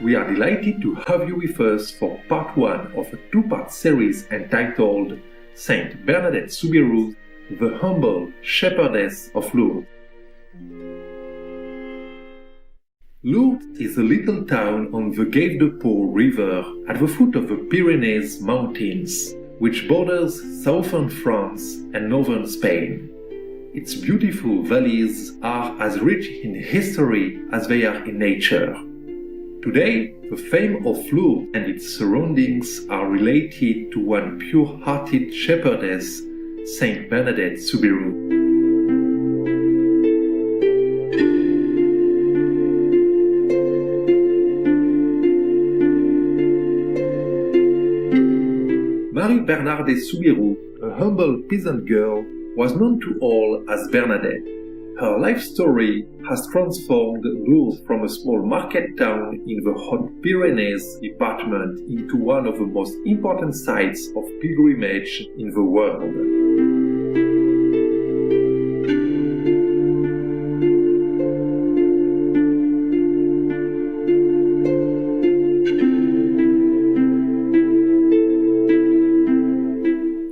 we are delighted to have you with us for part 1 of a 2-part series entitled Saint Bernadette Soubirous, the Humble Shepherdess of Lourdes. Lourdes is a little town on the Gave de Pau river at the foot of the Pyrenees mountains, which borders southern France and northern Spain. Its beautiful valleys are as rich in history as they are in nature. Today, the fame of Lourdes and its surroundings are related to one pure-hearted shepherdess, Saint Bernadette Soubirous. Bernadette Soubirous, a humble peasant girl, was known to all as Bernadette. Her life story has transformed Lourdes from a small market town in the Haute-Pyrenees department into one of the most important sites of pilgrimage in the world.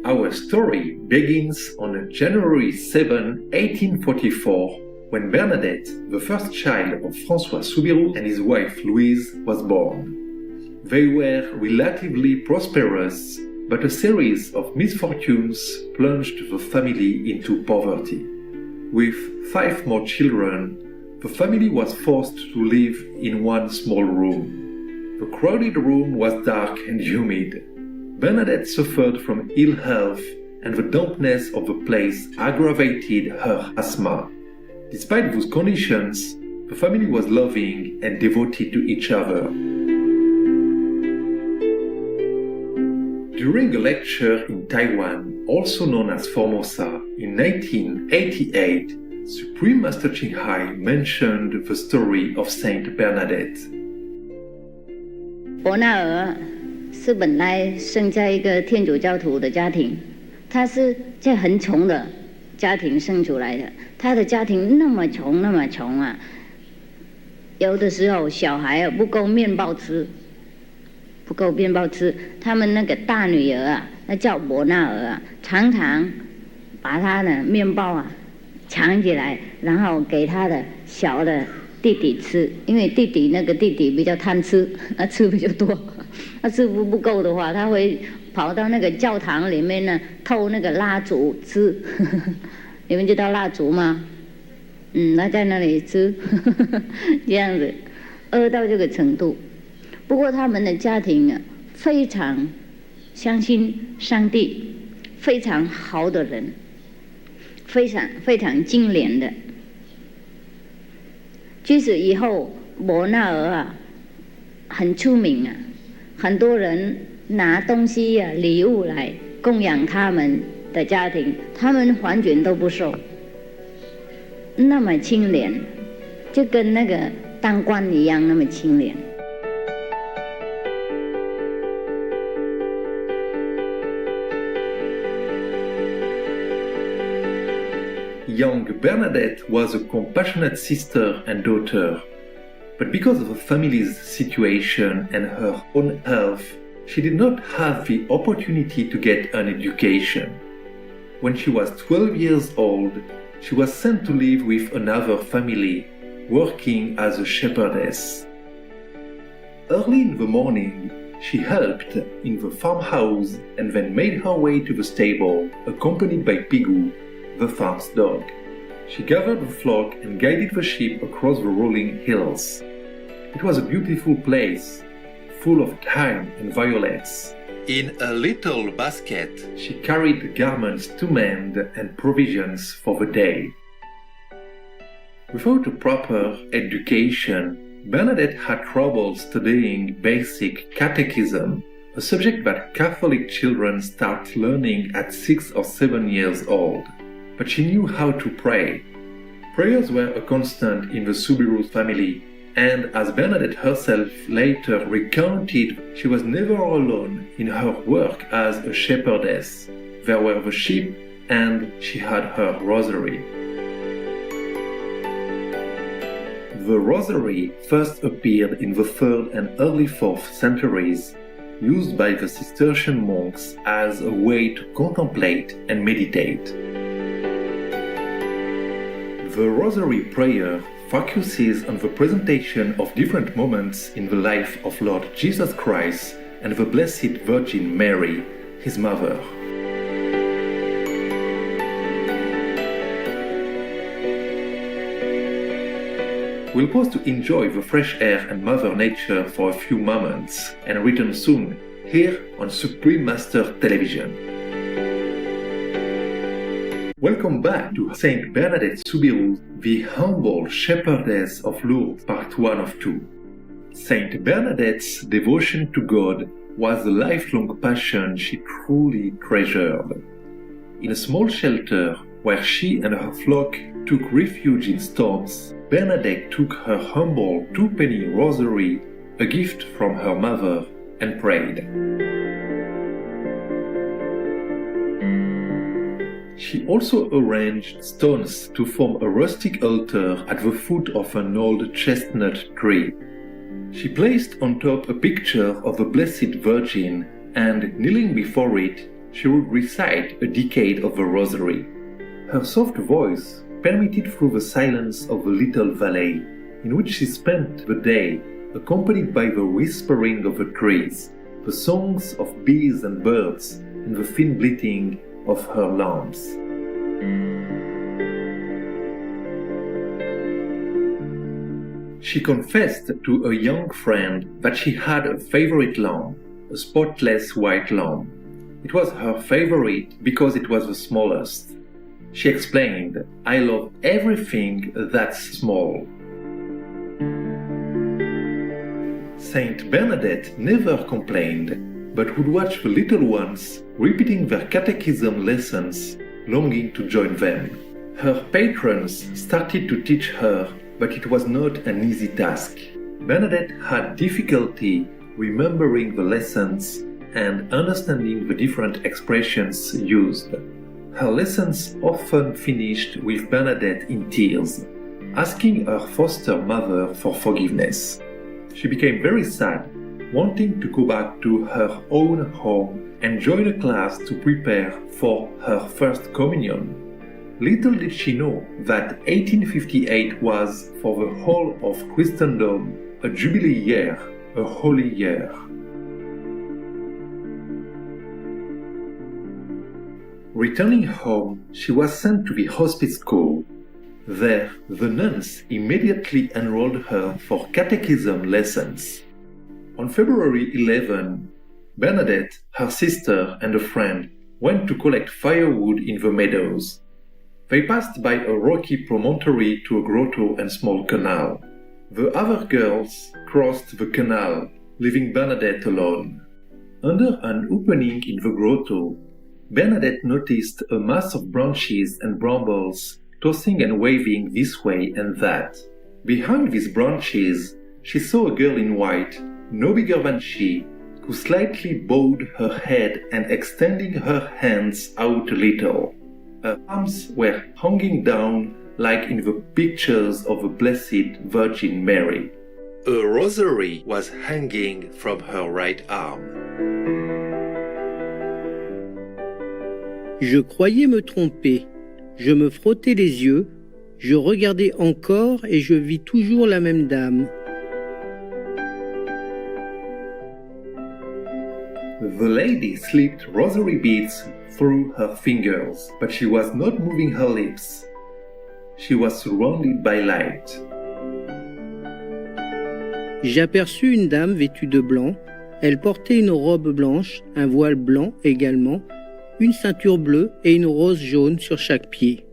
Our story begins on January 7, 1844, when Bernadette, the first child of François Soubirous and his wife Louise, was born. They were relatively prosperous, but a series of misfortunes plunged the family into poverty. With 5 more children, the family was forced to live in one small room. The crowded room was dark and humid. Bernadette suffered from ill health, and the dampness of the place aggravated her asthma. Despite those conditions, the family was loving and devoted to each other. During a lecture in Taiwan, also known as Formosa, in 1988, Supreme Master Ching Hai mentioned the story of Saint Bernadette. 伯纳尔是本来生在一个天主教徒的家庭，他是在很穷的家庭生出来的。他的家庭那么穷啊，有的时候小孩不够面包吃，他们那个大女儿啊，那叫伯纳尔啊，常常把他的面包啊抢起来，然后给他的小的弟弟吃，因为弟弟比较贪吃，他吃比较多。他吃不够的话，他会跑到那个教堂里面呢，偷那个蜡烛吃。你们知道蜡烛吗？他在那里吃，这样子，饿到这个程度。不过他们的家庭啊，非常相信上帝，非常好的人，非常精廉的。即使以后伯纳尔啊，很出名啊。很多人拿东西啊、礼物来供养他们的家庭，他们完全都不收，那么清廉，就跟那个当官一样那么清廉。Young Bernadette was a compassionate sister and daughter. But because of her family's situation and her own health, she did not have the opportunity to get an education. When she was 12 years old, she was sent to live with another family, working as a shepherdess. Early in the morning, she helped in the farmhouse and then made her way to the stable, accompanied by Pigou, the farm's dog. She gathered the flock and guided the sheep across the rolling hills. It was a beautiful place, full of thyme and violets. In a little basket, she carried garments to mend and provisions for the day. Without a proper education, Bernadette had trouble studying basic catechism, a subject that Catholic children start learning at 6 or 7 years old. But she knew how to pray. Prayers were a constant in the Soubirous family, and as Bernadette herself later recounted, she was never alone in her work as a shepherdess. There were the sheep, and she had her rosary. The rosary first appeared in the 3rd and early 4th centuries, used by the Cistercian monks as a way to contemplate and meditate. The rosary prayer focuses on the presentation of different moments in the life of Lord Jesus Christ and the Blessed Virgin Mary, his mother. We'll pause to enjoy the fresh air and Mother Nature for a few moments and return soon here on Supreme Master Television. Welcome back to Saint Bernadette Soubirous, the Humble Shepherdess of Lourdes, part 1 of 2. Saint Bernadette's devotion to God was a lifelong passion she truly treasured. In a small shelter where she and her flock took refuge in storms, Bernadette took her humble 2-penny rosary, a gift from her mother, and prayed. She also arranged stones to form a rustic altar at the foot of an old chestnut tree. She placed on top a picture of the Blessed Virgin, and kneeling before it, she would recite a decade of the rosary. Her soft voice permeated through the silence of the little valley, in which she spent the day, accompanied by the whispering of the trees, the songs of bees and birds, and the thin bleating of her lambs. She confessed to a young friend that she had a favorite lamb, a spotless white lamb. It was her favorite because it was the smallest. She explained, "I love everything that's small." Saint Bernadette never complained, but would watch the little ones repeating their catechism lessons, longing to join them. Her patrons started to teach her, but it was not an easy task. Bernadette had difficulty remembering the lessons and understanding the different expressions used. Her lessons often finished with Bernadette in tears, asking her foster mother for forgiveness. She became very sad, wanting to go back to her own home and join a class to prepare for her first communion. Little did she know that 1858 was, for the whole of Christendom, a jubilee year, a holy year. Returning home, she was sent to the hospice school. There, the nuns immediately enrolled her for catechism lessons. On February 11, Bernadette, her sister, and a friend went to collect firewood in the meadows. They passed by a rocky promontory to a grotto and small canal. The other girls crossed the canal, leaving Bernadette alone. Under an opening in the grotto, Bernadette noticed a mass of branches and brambles tossing and waving this way and that. Behind these branches, she saw a girl in white, no bigger than she, who slightly bowed her head and extending her hands out a little. Her arms were hanging down like in the pictures of the Blessed Virgin Mary. A rosary was hanging from her right arm. Je croyais me tromper. Je me frottais les yeux, je regardais encore et je vis toujours la même dame. The lady slipped rosary beads through her fingers, but she was not moving her lips. She was surrounded by light. J'aperçus une dame vêtue de blanc. Elle portait une robe blanche, un voile blanc également, une ceinture bleue et une rose jaune sur chaque pied.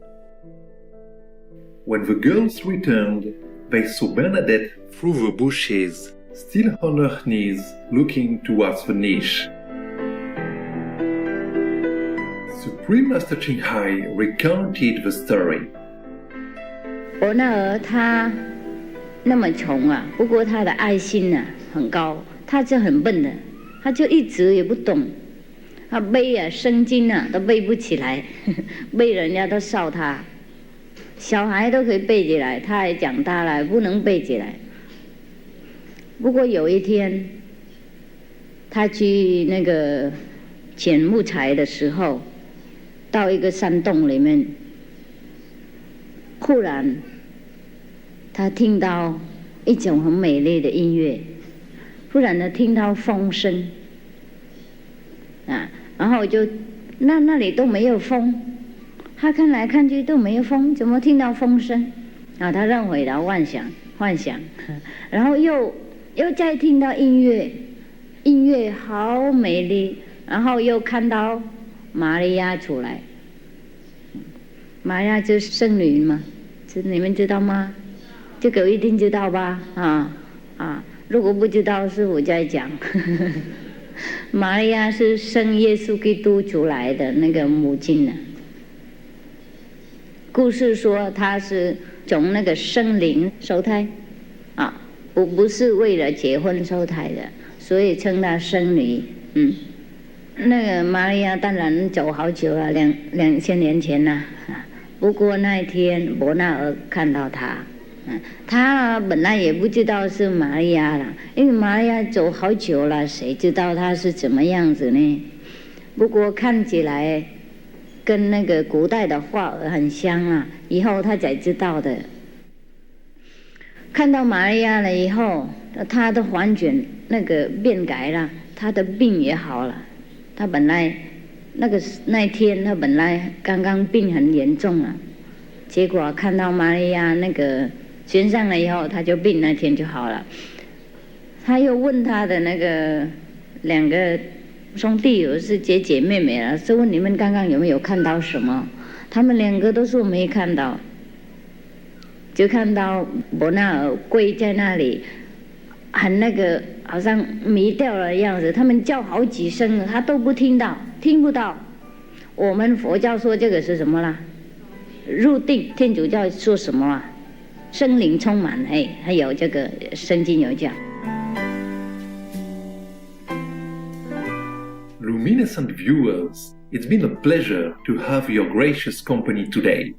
When the girls returned, they saw Bernadette through the bushes, still on her knees, looking towards the niche. Supreme Master Ching Hai recounted the story. 我那儿他那么穷啊，不过他的爱心啊很高，他就很笨的，他就一直也不懂。他背啊圣经啊都背不起来，背人家都笑他。小孩都可以背起来，他还长大了不能背起来。不过有一天，他去那个捡木材的时候，到一个山洞里面，忽然他听到一种很美丽的音乐，忽然呢听到风声，然后就那里都没有风，他看来看去都没有风，怎么听到风声？他认为的幻想，然后又再听到音乐好美丽，然后又看到玛利亚出来。玛利亚就是圣女嘛，你们知道吗？这个一定知道吧？如果不知道，师父再讲。玛利亚是生耶稣基督出来的那个母亲呢。故事说她是从那个圣灵受胎，不是为了结婚受胎的，所以称她圣女。那个玛利亚当然走好久了，2000年前了。不过那一天伯纳尔看到她。他本来也不知道是玛利亚了，因为玛利亚走好久了，谁知道她是怎么样子呢？不过看起来跟那个古代的画儿很像啊，以后他才知道的。看到玛利亚了以后，他的环境那个变改了，他的病也好了。他本来那天他本来刚刚病很严重了，结果看到玛利亚那个选上了以后，他就病那天就好了。他又问他的那个2个兄弟，有是姐姐妹妹了，是问你们刚刚有没有看到什么？他们2个都说没看到，就看到伯纳尔跪在那里，很那个好像迷掉了的样子。他们叫好几声，他都不听不到。我们佛教说这个是什么啦？入定。天主教说什么啊？圣灵充满，还有这个圣经有讲。Luminescent viewers, it's been a pleasure to have your gracious company today.